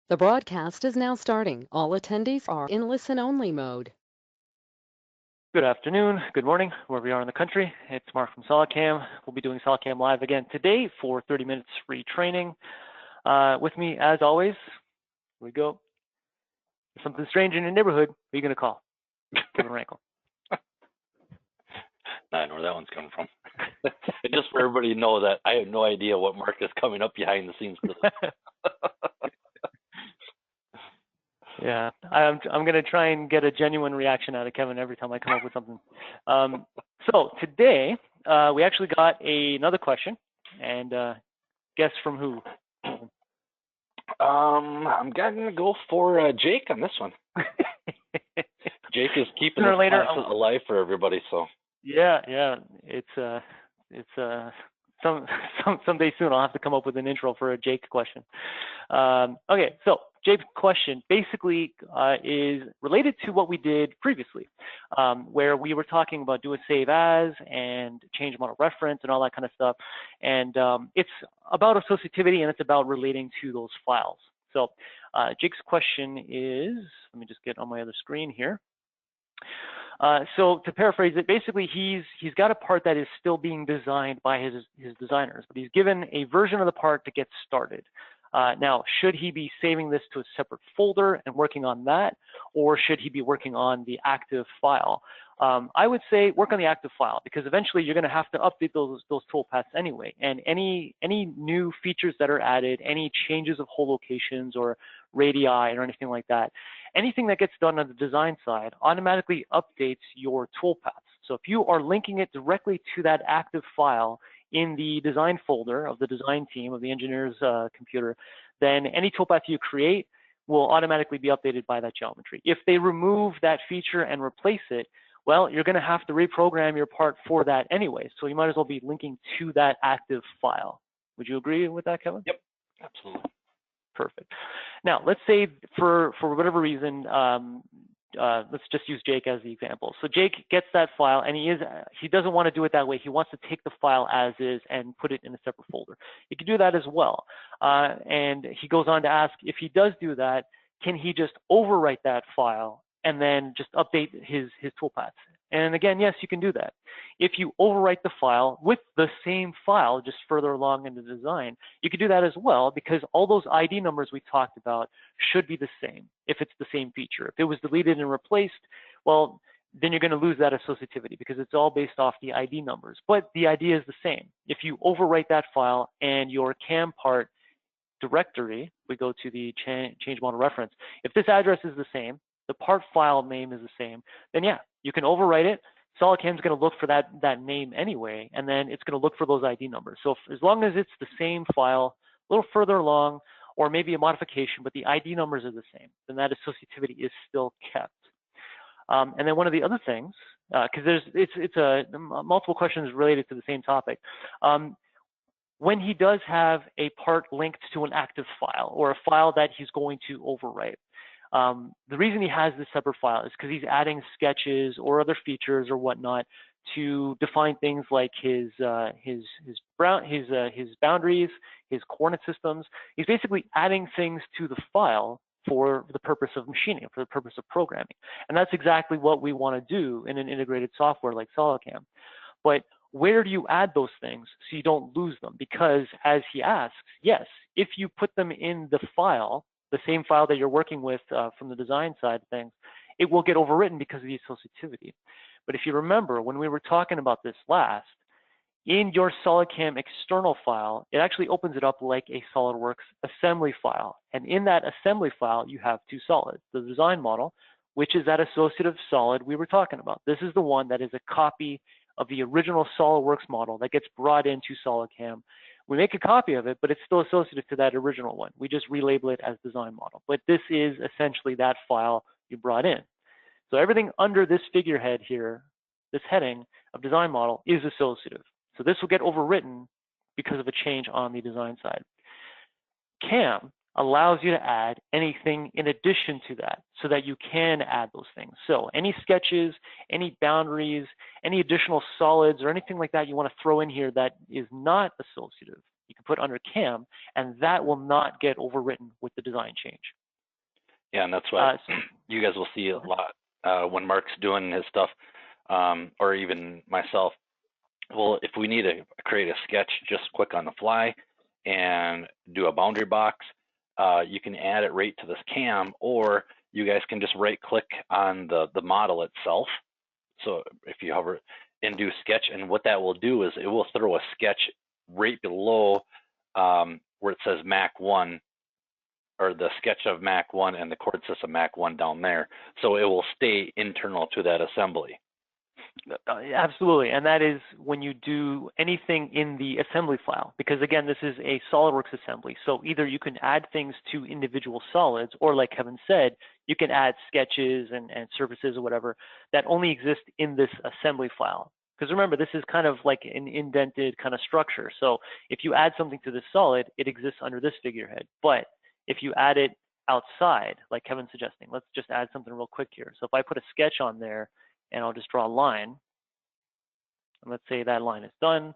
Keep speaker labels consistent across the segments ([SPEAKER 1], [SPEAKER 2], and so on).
[SPEAKER 1] The broadcast is now starting. All attendees are in listen-only mode.
[SPEAKER 2] Good afternoon, good morning, wherever you are in the country. It's Mark from SolidCAM. We'll be doing SolidCAM Live again today for 30 minutes free training. With me, as always, here we go. There's something strange in your neighborhood, who are you going to call? Kevin Rankle.
[SPEAKER 3] I know where that one's coming from. Just for everybody to know that I have no idea what Mark is coming up behind the scenes.
[SPEAKER 2] Yeah, I'm going to try and get a genuine reaction out of Kevin every time I come up with something. So today, we actually got another question, and guess from who?
[SPEAKER 3] I'm gonna go for Jake on this one. Jake is keeping the classes alive for everybody, so.
[SPEAKER 2] Yeah, it's someday soon I'll have to come up with an intro for a Jake question. Okay, so Jake's question basically is related to what we did previously, where we were talking about do a save as and change model reference and all that kind of stuff. And it's about associativity and it's about relating to those files. So Jake's question is, let me just get on my other screen here. So to paraphrase it, basically he's got a part that is still being designed by his designers, but he's given a version of the part to get started. Now, should he be saving this to a separate folder and working on that, or should he be working on the active file? I would say work on the active file, because eventually you're going to have to update those toolpaths anyway. And any new features that are added, any changes of hole locations or radii or anything like that, anything that gets done on the design side automatically updates your toolpaths. So if you are linking it directly to that active file in the design folder of the design team of the engineer's computer, then any toolpath you create will automatically be updated by that geometry. If they remove that feature and replace it, well, you're going to have to reprogram your part for that anyway. So you might as well be linking to that active file. Would you agree with that, Kevin?
[SPEAKER 3] Yep, absolutely.
[SPEAKER 2] Perfect. Now, let's say for whatever reason, let's just use Jake as the example. So Jake gets that file and he doesn't want to do it that way. He wants to take the file as is and put it in a separate folder. You can do that as well. And he goes on to ask, if he does do that, can he just overwrite that file and then just update his toolpaths? And again, yes, you can do that. If you overwrite the file with the same file just further along in the design, you can do that as well, because all those ID numbers we talked about should be the same if it's the same feature. If it was deleted and replaced, well, then you're going to lose that associativity because it's all based off the ID numbers. But the idea is the same. If you overwrite that file and your CAM part directory, we go to the change model reference, if this address is the same, the part file name is the same, then yeah, you can overwrite it. SolidCAM is going to look for that name anyway, and then it's going to look for those ID numbers. So as long as it's the same file, a little further along, or maybe a modification, but the ID numbers are the same, then that associativity is still kept. And then one of the other things, because it's multiple questions related to the same topic. When he does have a part linked to an active file or a file that he's going to overwrite, the reason he has this separate file is because he's adding sketches or other features or whatnot to define things like his boundaries, his coordinate systems. He's basically adding things to the file for the purpose of machining, for the purpose of programming. And that's exactly what we want to do in an integrated software like SolidCAM. But where do you add those things so you don't lose them? Because as he asks, yes, if you put them in the file, the same file that you're working with from the design side of things, it will get overwritten because of the associativity. But if you remember, when we were talking about this last, in your SolidCAM external file, it actually opens it up like a SolidWorks assembly file. And in that assembly file, you have two solids, the design model, which is that associative solid we were talking about. This is the one that is a copy of the original SolidWorks model that gets brought into SolidCAM. We make a copy of it, but it's still associative to that original one. We just relabel it as design model. But this is essentially that file you brought in. So everything under this figurehead here, this heading of design model, is associative. So this will get overwritten because of a change on the design side. CAM allows you to add anything in addition to that so that you can add those things. So any sketches, any boundaries, any additional solids or anything like that you want to throw in here that is not associative, you can put under CAM, and that will not get overwritten with the design change.
[SPEAKER 3] Yeah, and that's why you guys will see a lot when Mark's doing his stuff, or even myself. Well, if we need to create a sketch just quick on the fly and do a boundary box, you can add it right to this CAM, or you guys can just right click on the model itself. So if you hover and do sketch, and what that will do is it will throw a sketch right below where it says Mac 1, or the sketch of Mac 1 and the chord system Mac 1 down there. So it will stay internal to that assembly.
[SPEAKER 2] Absolutely, and that is when you do anything in the assembly file, because again, this is a SolidWorks assembly. So either you can add things to individual solids, or like Kevin said, you can add sketches and surfaces or whatever that only exist in this assembly file. Because remember, this is kind of like an indented kind of structure. So if you add something to this solid, it exists under this figurehead. But if you add it outside, like Kevin's suggesting, let's just add something real quick here. So if I put a sketch on there, and I'll just draw a line, and let's say that line is done.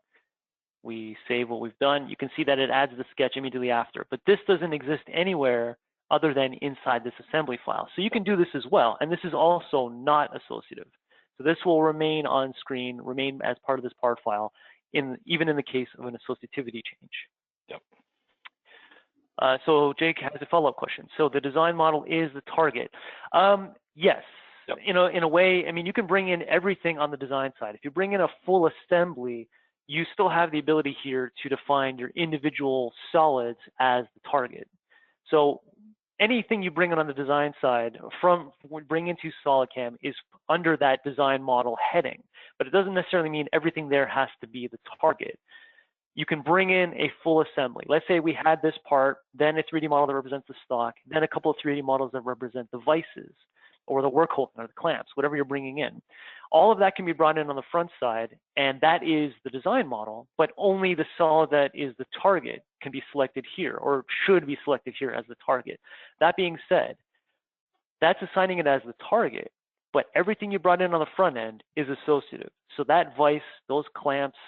[SPEAKER 2] We save what we've done. You can see that it adds the sketch immediately after, but this doesn't exist anywhere other than inside this assembly file. So you can do this as well, and this is also not associative. So this will remain on screen, remain as part of this part file, even in the case of an associativity change.
[SPEAKER 3] Yep.
[SPEAKER 2] So Jake has a follow-up question. So the design model is the target. Yes.
[SPEAKER 3] Yep.
[SPEAKER 2] In a way, I mean, you can bring in everything on the design side. If you bring in a full assembly, you still have the ability here to define your individual solids as the target. So anything you bring in on the design side bring into SolidCAM is under that design model heading, but it doesn't necessarily mean everything there has to be the target. You can bring in a full assembly. Let's say we had this part, then a 3D model that represents the stock, then a couple of 3D models that represent the vices, or the work holding, or the clamps, whatever you're bringing in. All of that can be brought in on the front side, and that is the design model, but only the solid that is the target can be selected here, or should be selected here as the target. That being said, that's assigning it as the target, but everything you brought in on the front end is associative. So that vise, those clamps,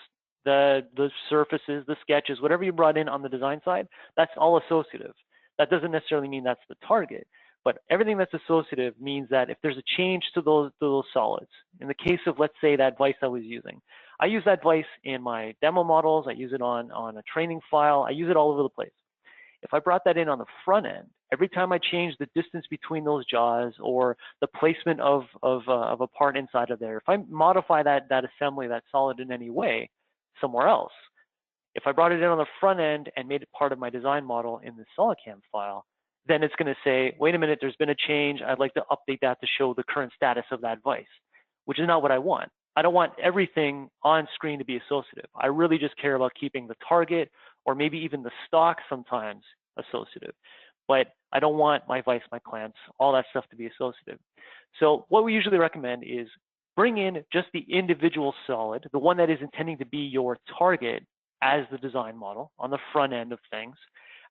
[SPEAKER 2] the surfaces, the sketches, whatever you brought in on the design side, that's all associative. That doesn't necessarily mean that's the target. But everything that's associative means that if there's a change to those solids, in the case of, let's say, that vise I was using, I use that vise in my demo models, I use it on a training file, I use it all over the place. If I brought that in on the front end, every time I change the distance between those jaws or the placement of a part inside of there, if I modify that assembly, that solid in any way somewhere else, if I brought it in on the front end and made it part of my design model in the SolidCAM file, then it's going to say, wait a minute, there's been a change. I'd like to update that to show the current status of that vise, which is not what I want. I don't want everything on screen to be associative. I really just care about keeping the target, or maybe even the stock sometimes, associative. But I don't want my vise, my clamps, all that stuff to be associative. So what we usually recommend is bring in just the individual solid, the one that is intending to be your target as the design model on the front end of things.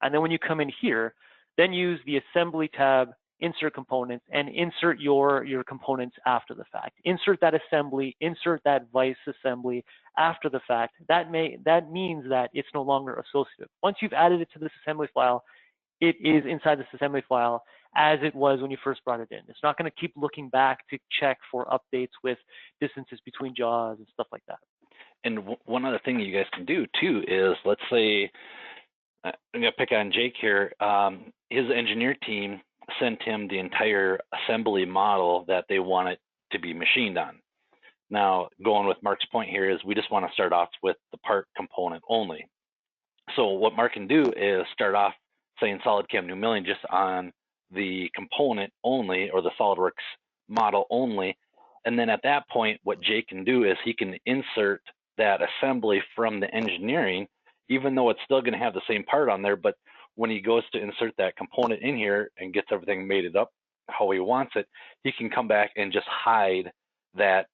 [SPEAKER 2] And then when you come in here, then use the assembly tab, insert components, and insert your components after the fact. Insert that assembly, insert that vise assembly after the fact. That means that it's no longer associative. Once you've added it to this assembly file, it is inside this assembly file as it was when you first brought it in. It's not going to keep looking back to check for updates with distances between jaws and stuff like that.
[SPEAKER 3] And one other thing you guys can do too is, let's say, I'm going to pick on Jake here. His engineer team sent him the entire assembly model that they want it to be machined on. Now, going with Mark's point here is we just want to start off with the part component only. So what Mark can do is start off saying SolidCAM New Milling just on the component only, or the SolidWorks model only. And then at that point, what Jake can do is he can insert that assembly from the engineering, even though it's still going to have the same part on there. But when he goes to insert that component in here and gets everything mated up how he wants it, he can come back and just hide that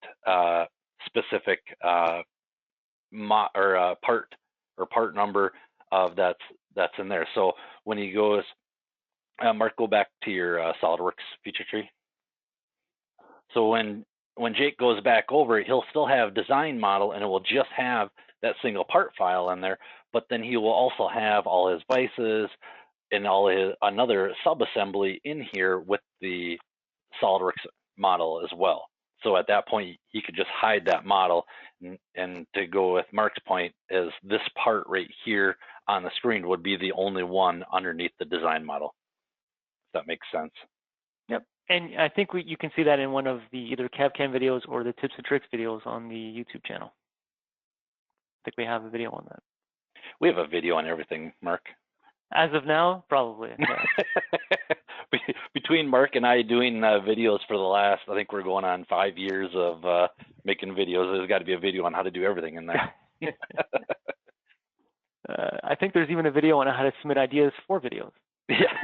[SPEAKER 3] specific part number of that's in there. So when he goes, Mark, go back to your SolidWorks feature tree. So when Jake goes back over, he'll still have design model, and it will just have that single part file in there. but then he will also have all his vices and all his another sub-assembly in here with the SolidWorks model as well. So at that point, he could just hide that model, and to go with Mark's point, is this part right here on the screen would be the only one underneath the design model. If that makes sense.
[SPEAKER 2] Yep, and I think you can see that in one of the either CAD/CAM videos or the tips and tricks videos on the YouTube channel. I think we have a video on that.
[SPEAKER 3] We have a video on everything, Mark.
[SPEAKER 2] As of now, probably. Yeah.
[SPEAKER 3] Between Mark and I doing videos for the last, I think we're going on 5 years of making videos. There's got to be a video on how to do everything in there.
[SPEAKER 2] I think there's even a video on how to submit ideas for videos.
[SPEAKER 3] Yeah.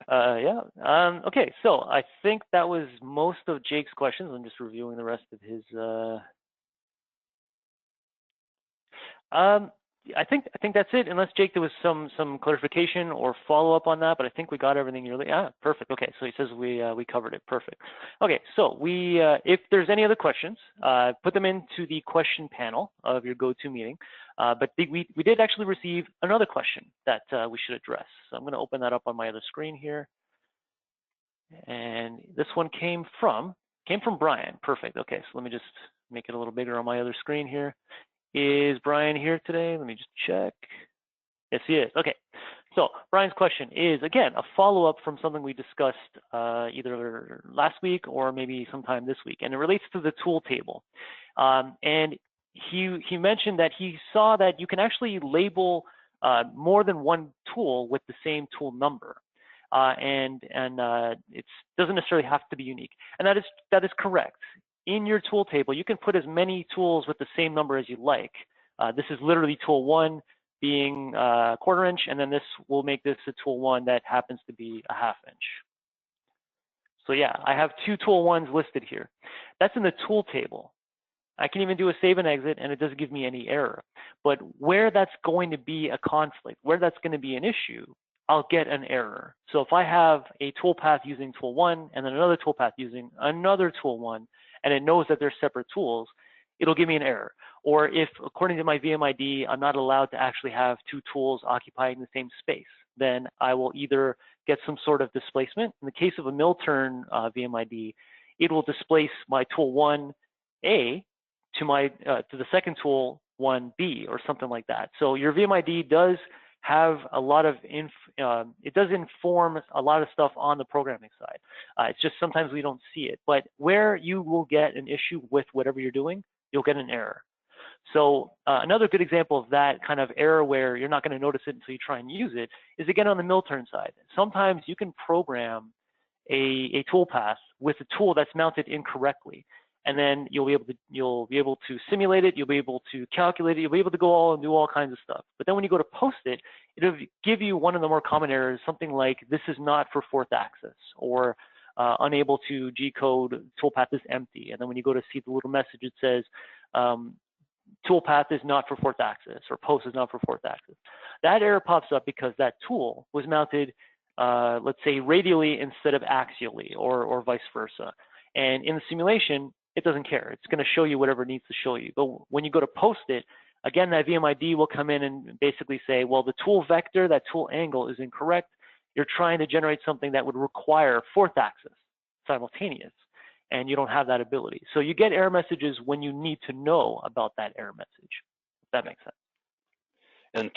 [SPEAKER 2] Yeah. Okay, so I think that was most of Jake's questions. I'm just reviewing the rest of his. I think that's it. Unless Jake, there was some clarification or follow up on that, but I think we got everything. Perfect. Okay, so he says we covered it. Perfect. Okay, so if there's any other questions, put them into the question panel of your GoToMeeting. But we did actually receive another question that we should address. So I'm going to open that up on my other screen here, and this one came from Brian. Perfect. Okay, so let me just make it a little bigger on my other screen here. Is Brian here today? Let me just check. Yes, he is. Okay. So Brian's question is, again, a follow-up from something we discussed either last week or maybe sometime this week, and it relates to the tool table. And he mentioned that he saw that you can actually label more than one tool with the same tool number. And it doesn't necessarily have to be unique. And that is correct. In your tool table, you can put as many tools with the same number as you like. This is literally tool 1 being 1/4 inch, and then this will make this a tool 1 that happens to be a 1/2 inch. So yeah, I have 2 tool 1s listed here. That's in the tool table. I can even do a save and exit, and it doesn't give me any error. But where that's going to be a conflict, where that's going to be an issue, I'll get an error. So if I have a toolpath using tool 1 and then another toolpath using another tool 1, and it knows that they're separate tools, it'll give me an error. Or if, according to my VMID, I'm not allowed to actually have 2 tools occupying the same space, then I will either get some sort of displacement. In the case of a mill turn VMID, it will displace my tool 1A to the second tool 1B or something like that. So your VMID does have a lot of it does inform a lot of stuff on the programming side. It's just sometimes we don't see it. But where you will get an issue with whatever you're doing, you'll get an error. So another good example of that kind of error where you're not going to notice it until you try and use it is, again, on the mill turn side. Sometimes you can program a toolpath with a tool that's mounted incorrectly. And then you'll be able to simulate it, you'll be able to calculate it, you'll be able to go and do all kinds of stuff. But then when you go to post it, it'll give you one of the more common errors, something like this is not for 4th axis, or unable to G-code, toolpath is empty. And then when you go to see the little message, it says toolpath is not for 4th axis, or post is not for 4th axis. That error pops up because that tool was mounted, let's say, radially instead of axially, or vice versa. And in the simulation, it doesn't care. It's going to show you whatever it needs to show you. But when you go to post it, again, that VMID will come in and basically say, well, the tool vector, that tool angle is incorrect. You're trying to generate something that would require 4th axis simultaneous, and you don't have that ability. So you get error messages when you need to know about that error message, if that makes sense.
[SPEAKER 3] And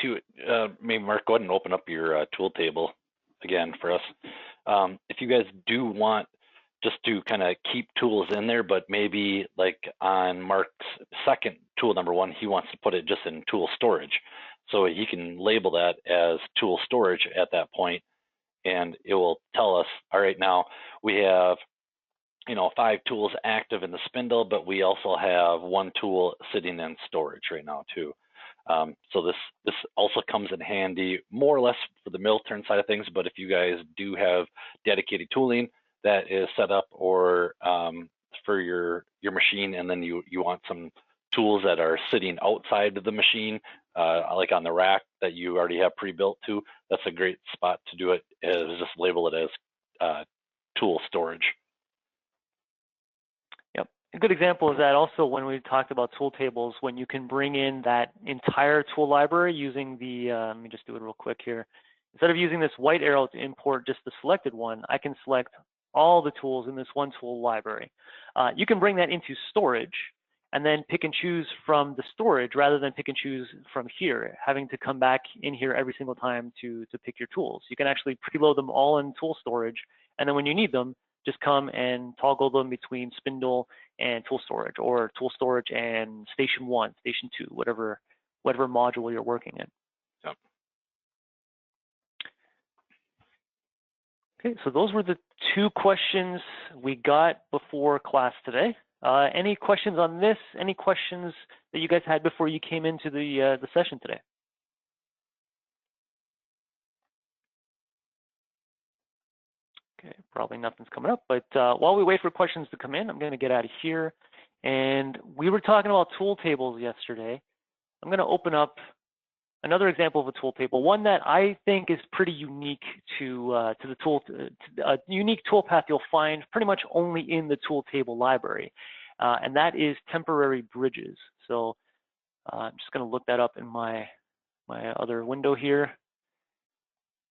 [SPEAKER 3] maybe Mark, go ahead and open up your tool table again for us. If you guys do want just to kind of keep tools in there, but maybe like on Mark's second tool number 1, he wants to put it just in tool storage. So he can label that as tool storage at that point, and it will tell us, all right, now we have 5 tools active in the spindle, but we also have 1 tool sitting in storage right now too. So this also comes in handy more or less for the mill turn side of things, but if you guys do have dedicated tooling that is set up, or for your machine, and then you want some tools that are sitting outside of the machine, like on the rack that you already have pre-built to, that's a great spot to do it, is just label it as tool storage.
[SPEAKER 2] Yep, A good example is that also when we talked about tool tables, when you can bring in that entire tool library using the, let me just do it real quick here. Instead of using this white arrow to import just the selected one, I can select all the tools in this one tool library. You can bring that into storage and then pick and choose from the storage rather than pick and choose from here, having to come back in here every single time to pick your tools. You can actually preload them all in tool storage, and then when you need them, just come and toggle them between spindle and tool storage, or tool storage and station 1, station 2, whatever module you're working in.
[SPEAKER 3] Yep.
[SPEAKER 2] Okay, so those were the 2 questions we got before class today. Any questions on this? Any questions that you guys had before you came into the session today? Okay, probably nothing's coming up, but while we wait for questions to come in, I'm going to get out of here. And we were talking about tool tables yesterday. I'm going to open up another example of a tool table, one that I think is pretty unique to the tool, a unique toolpath you'll find pretty much only in the tool table library, and that is temporary bridges. So I'm just going to look that up in my other window here,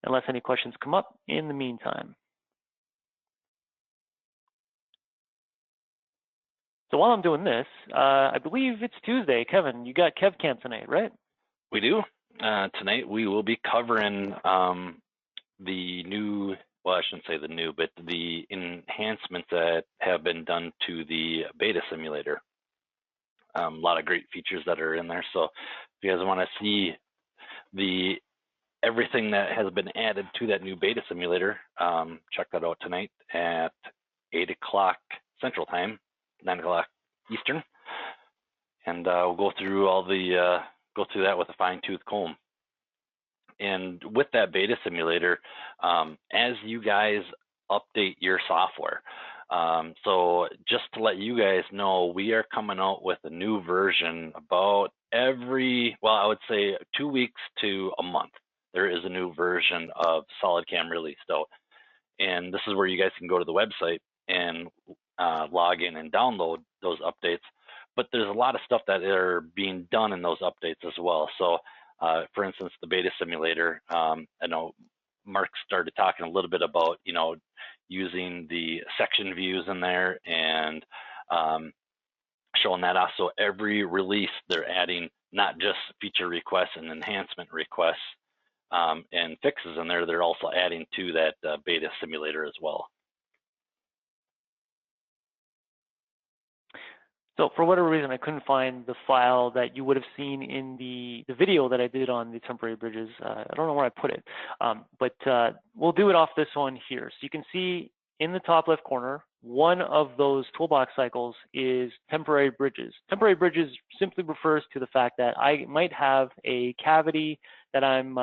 [SPEAKER 2] unless any questions come up in the meantime. So while I'm doing this, I believe it's Tuesday. Kevin, you got KevCamp tonight, right?
[SPEAKER 3] We do. Tonight we will be covering the new, well, I shouldn't say the new, but the enhancements that have been done to the beta simulator. A lot of great features that are in there. So if you guys want to see everything that has been added to that new beta simulator, check that out tonight at 8 o'clock Central Time, 9 o'clock Eastern, and we'll go through all the go through that with a fine-tooth comb. And with that beta simulator, as you guys update your software, so just to let you guys know, we are coming out with a new version about every, well, I would say 2 weeks to a month. There is a new version of SolidCAM released out. And this is where you guys can go to the website and log in and download those updates. But there's a lot of stuff that are being done in those updates as well. So for instance, the beta simulator, I know Mark started talking a little bit about, you know, using the section views in there and showing that off. So every release, they're adding not just feature requests and enhancement requests and fixes in there, they're also adding to that beta simulator as well.
[SPEAKER 2] So for whatever reason, I couldn't find the file that you would have seen in the video that I did on the temporary bridges. I don't know where I put it, but we'll do it off this one here. So you can see in the top left corner, one of those toolbox cycles is temporary bridges. Temporary bridges simply refers to the fact that I might have a cavity that I'm,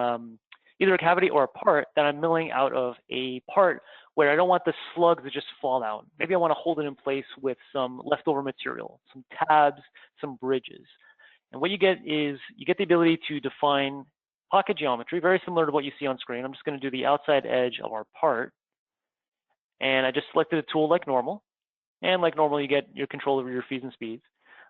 [SPEAKER 2] either a cavity or a part that I'm milling out of a part where I don't want the slug to just fall out. Maybe I want to hold it in place with some leftover material, some tabs, some bridges. And what you get is you get the ability to define pocket geometry, very similar to what you see on screen. I'm just going to do the outside edge of our part. And I just selected a tool like normal. And like normal, you get your control over your feeds and speeds.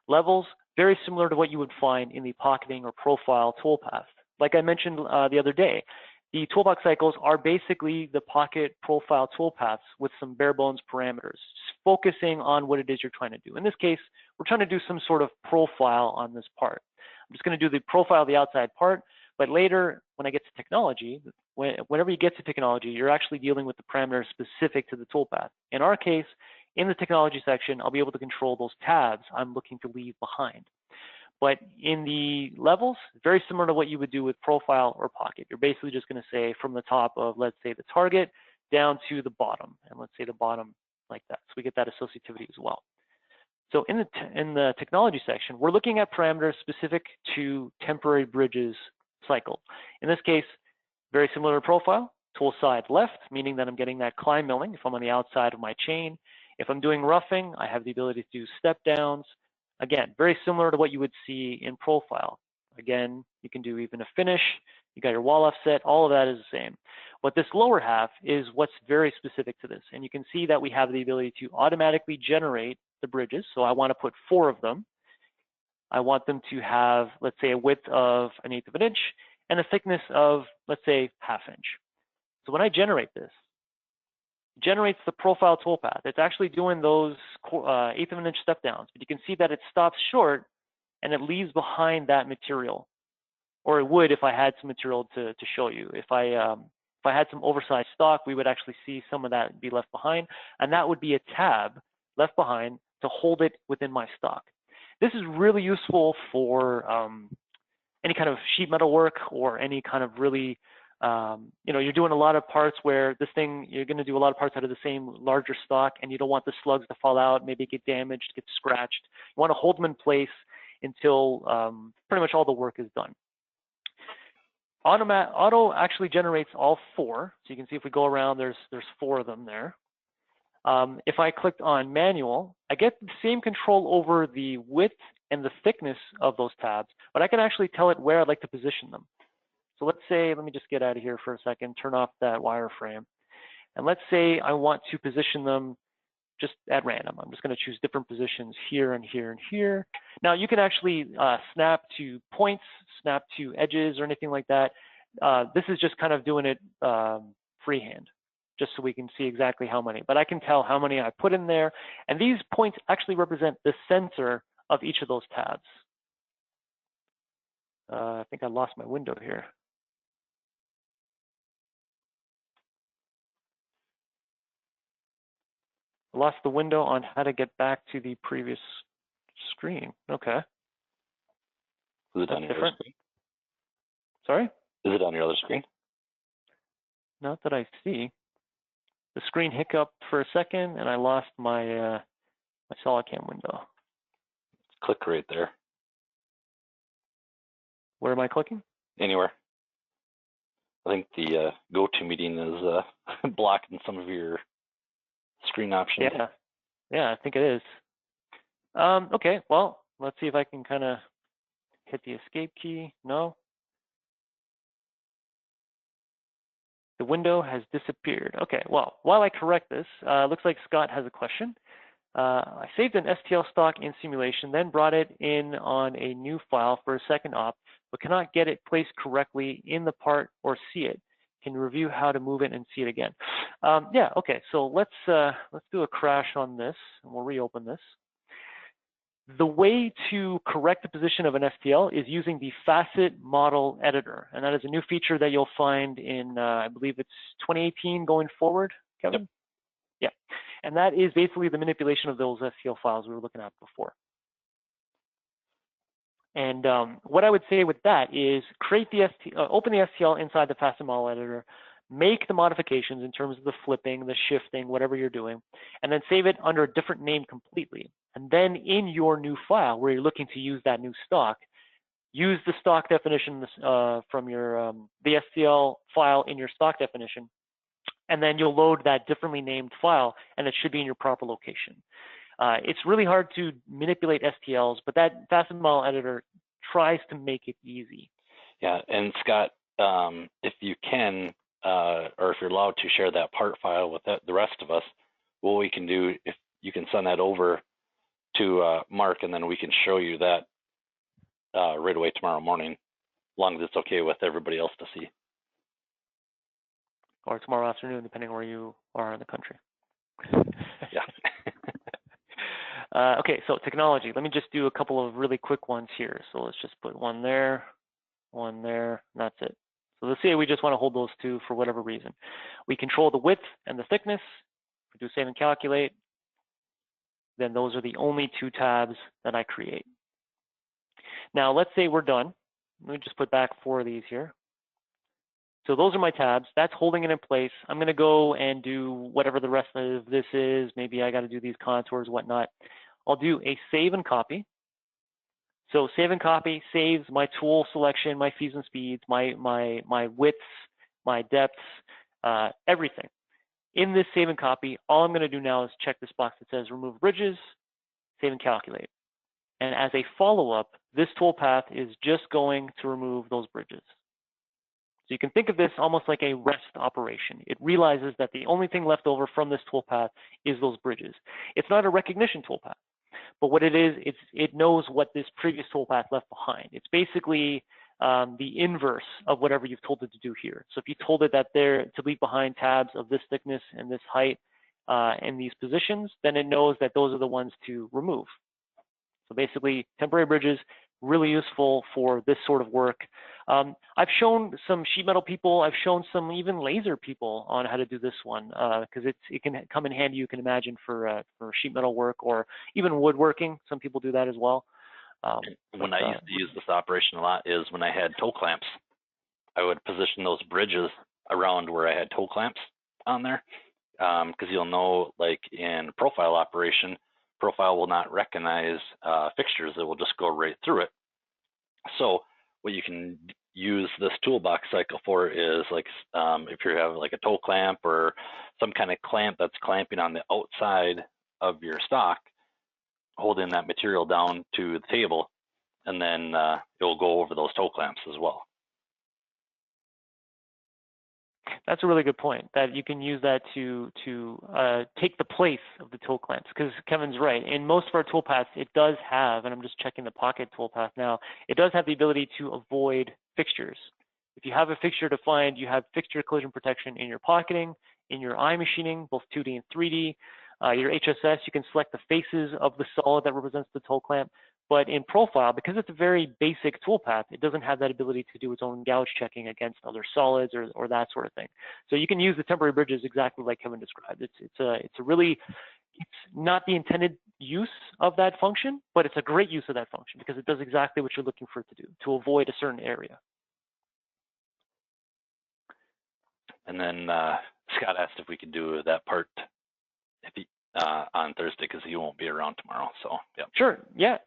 [SPEAKER 2] Levels, very similar to what you would find in the pocketing or profile toolpath. Like I mentioned the other day, the toolbox cycles are basically the pocket profile toolpaths with some bare bones parameters, focusing on what it is you're trying to do. In this case, we're trying to do some sort of profile on this part. I'm just going to do the profile of the outside part, but later when I get to technology, whenever you get to technology, you're actually dealing with the parameters specific to the toolpath. In our case, in the technology section, I'll be able to control those tabs I'm looking to leave behind. But in the levels, very similar to what you would do with profile or pocket. You're basically just going to say from the top of, let's say, the target down to the bottom, and let's say the bottom like that. So we get that associativity as well. So in the technology section, we're looking at parameters specific to temporary bridges cycle. In this case, very similar to profile, tool side left, meaning that I'm getting that climb milling if I'm on the outside of my chain. If I'm doing roughing, I have the ability to do step downs. Again, very similar to what you would see in profile. Again, you can do even a finish. You got your wall offset, all of that is the same. What this lower half is what's very specific to this. And you can see that we have the ability to automatically generate the bridges. So I want to put 4 of them. I want them to have, let's say, a width of 1/8 of an inch and a thickness of, let's say, 1/2 inch. So when I generate this, it generates the profile toolpath. It's actually doing those 1/8 of an inch step downs, but you can see that it stops short and it leaves behind that material, or it would if I had some material to show you. If I had some oversized stock, we would actually see some of that be left behind, and that would be a tab left behind to hold it within my stock. This is really useful for any kind of sheet metal work or any kind of really, you're doing a lot of parts where this thing, you're going to do a lot of parts out of the same larger stock, and you don't want the slugs to fall out, maybe get damaged, get scratched. You want to hold them in place until pretty much all the work is done. Auto actually generates all 4. So you can see if we go around, there's 4 of them there. If I clicked on manual, I get the same control over the width and the thickness of those tabs, but I can actually tell it where I'd like to position them. So let's say, let me just get out of here for a second, turn off that wireframe. And let's say I want to position them just at random. I'm just going to choose different positions here and here and here. Now you can actually snap to points, snap to edges or anything like that. This is just kind of doing it freehand, just so we can see exactly how many. But I can tell how many I put in there. And these points actually represent the center of each of those tabs. I think I lost my window here. I lost the window on how to get back to the previous screen. Okay.
[SPEAKER 3] Is it on your other screen?
[SPEAKER 2] Sorry?
[SPEAKER 3] Is it on your other screen?
[SPEAKER 2] Not that I see. The screen hiccuped for a second, and I lost my my SolidCAM window.
[SPEAKER 3] Click right there.
[SPEAKER 2] Where am I clicking?
[SPEAKER 3] Anywhere. I think the GoToMeeting is blocking some of your screen options.
[SPEAKER 2] Yeah, I think it is. Okay, well, let's see if I can kind of hit the escape key. No. The window has disappeared. Okay, well, while I correct this, looks like Scott has a question. I saved an STL stock in simulation, then brought it in on a new file for a second op, but cannot get it placed correctly in the part or see it. Can you review how to move it and see it again? Yeah, okay, so let's do a crash on this, and we'll reopen this. The way to correct the position of an STL is using the facet model editor, and that is a new feature that you'll find in, I believe it's 2018 going forward, Kevin? Yep. Yeah, and that is basically the manipulation of those STL files we were looking at before. And what I would say with that is create the open the STL inside the facet model editor, make the modifications in terms of the flipping, the shifting, whatever you're doing, and then save it under a different name completely. And then in your new file where you're looking to use that new stock, use the stock definition from your the STL file in your stock definition, and then you'll load that differently named file, and it should be in your proper location. It's really hard to manipulate STLs, but that facet model editor tries to make it easy.
[SPEAKER 3] Yeah, and Scott, if you can, or if you're allowed to share that part file with the rest of us, what we can do, if you can send that over to Mark, and then we can show you that right away tomorrow morning, as long as it's okay with everybody else to see.
[SPEAKER 2] Or tomorrow afternoon, depending where you are in the country.
[SPEAKER 3] Yeah.
[SPEAKER 2] Okay, so technology. Let me just do a couple of really quick ones here. So let's just put one there, and that's it. So let's say we just want to hold those 2 for whatever reason. We control the width and the thickness. If we do save and calculate, then those are the only 2 tabs that I create. Now let's say we're done. Let me just put back 4 of these here. So those are my tabs. That's holding it in place. I'm going to go and do whatever the rest of this is. Maybe I got to do these contours, whatnot. I'll do a save and copy. So save and copy saves my tool selection, my feeds and speeds, my widths, my depths, everything. In this save and copy, all I'm going to do now is check this box that says remove bridges, save and calculate. And as a follow-up, this toolpath is just going to remove those bridges. So you can think of this almost like a rest operation. It realizes that the only thing left over from this toolpath is those bridges. It's not a recognition toolpath, but what it is, it knows what this previous toolpath left behind. It's basically the inverse of whatever you've told it to do here. So if you told it that to leave behind tabs of this thickness and this height and these positions, then it knows that those are the ones to remove. So basically, temporary bridges, really useful for this sort of work. I've shown some sheet metal people, I've shown some even laser people on how to do this one, because it can come in handy, you can imagine, for sheet metal work or even woodworking. Some people do that as well.
[SPEAKER 3] When I used to use this operation a lot is when I had toe clamps. I would position those bridges around where I had toe clamps on there, because you'll know, like in profile operation, profile will not recognize fixtures. It will just go right through it. So what you can use this toolbox cycle for is, like, if you have like a toe clamp or some kind of clamp that's clamping on the outside of your stock, holding that material down to the table, and then it'll go over those toe clamps as well.
[SPEAKER 2] That's a really good point, that you can use that to take the place of the toe clamps, because Kevin's right. In most of our toolpaths, it does have, and I'm just checking the pocket toolpath now, it does have the ability to avoid fixtures. If you have a fixture defined, you have fixture collision protection in your pocketing, in your eye machining, both 2D and 3D. Your HSS, you can select the faces of the solid that represents the toe clamp. But in profile, because it's a very basic toolpath, it doesn't have that ability to do its own gouge checking against other solids or that sort of thing. So you can use the temporary bridges exactly like Kevin described. It's not the intended use of that function, but it's a great use of that function because it does exactly what you're looking for it to do, to avoid a certain area.
[SPEAKER 3] And then Scott asked if we could do that part on Thursday, because he won't be around tomorrow. So yeah. Sure.
[SPEAKER 2] Yeah.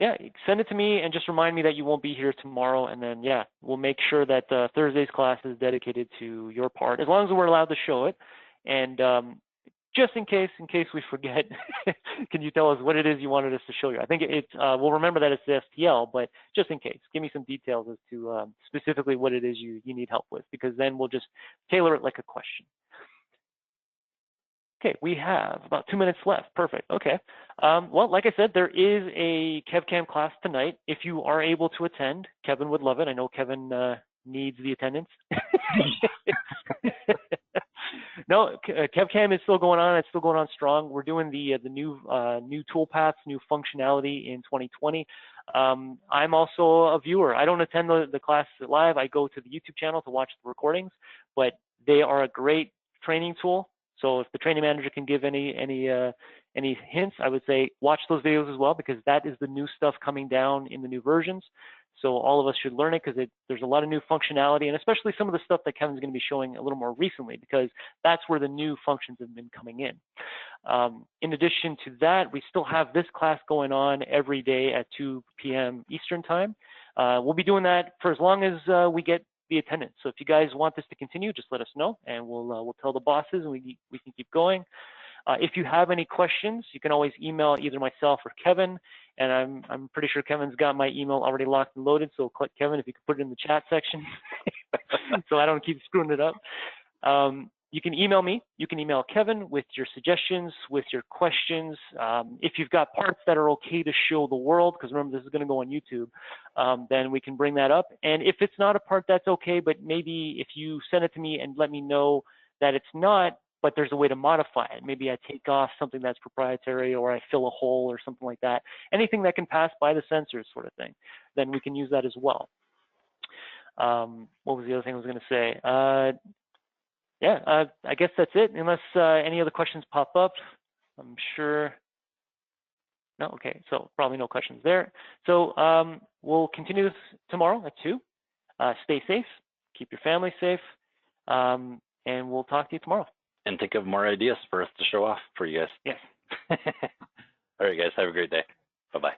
[SPEAKER 2] Send it to me and just remind me that you won't be here tomorrow, and then we'll make sure that Thursday's class is dedicated to your part, as long as we're allowed to show it. And just in case we forget, can you tell us what it is you wanted us to show you? I think we'll remember that it's the STL, but just in case, give me some details as to specifically what it is you need help with, because then we'll just tailor it like a question. Okay, we have about 2 minutes left. Perfect. Okay. Well, like I said, there is a KevCam class tonight. If you are able to attend, Kevin would love it. I know Kevin needs the attendance. No, KevCam is still going on. It's still going on strong. We're doing the new toolpaths, new functionality in 2020. I'm also a viewer. I don't attend the class live. I go to the YouTube channel to watch the recordings, but they are a great training tool. So if the training manager can give any hints, I would say watch those videos as well, because that is the new stuff coming down in the new versions. So all of us should learn it, because there's a lot of new functionality, and especially some of the stuff that Kevin's going to be showing a little more recently, because that's where the new functions have been coming in. In addition to that, we still have this class going on every day at 2 p.m. Eastern time. We'll be doing that for as long as we get the attendance. So if you guys want this to continue, just let us know, and we'll tell the bosses, and we can keep going. If you have any questions, you can always email either myself or Kevin, and I'm pretty sure Kevin's got my email already locked and loaded. So click Kevin if you could put it in the chat section, so I don't keep screwing it up. You can email me. You can email Kevin with your suggestions, with your questions. If you've got parts that are okay to show the world, because remember, this is going to go on YouTube, then we can bring that up. And if it's not a part that's okay, but maybe if you send it to me and let me know that it's not, but there's a way to modify it. Maybe I take off something that's proprietary, or I fill a hole or something like that. Anything that can pass by the sensors sort of thing, then we can use that as well. What was the other thing I was going to say? I guess that's it, unless any other questions pop up. I'm sure. No, okay, so probably no questions there. So we'll continue this tomorrow at 2. Stay safe, keep your family safe, and we'll talk to you tomorrow.
[SPEAKER 3] And think of more ideas for us to show off for you guys.
[SPEAKER 2] Yes.
[SPEAKER 3] All right, guys, have a great day. Bye-bye.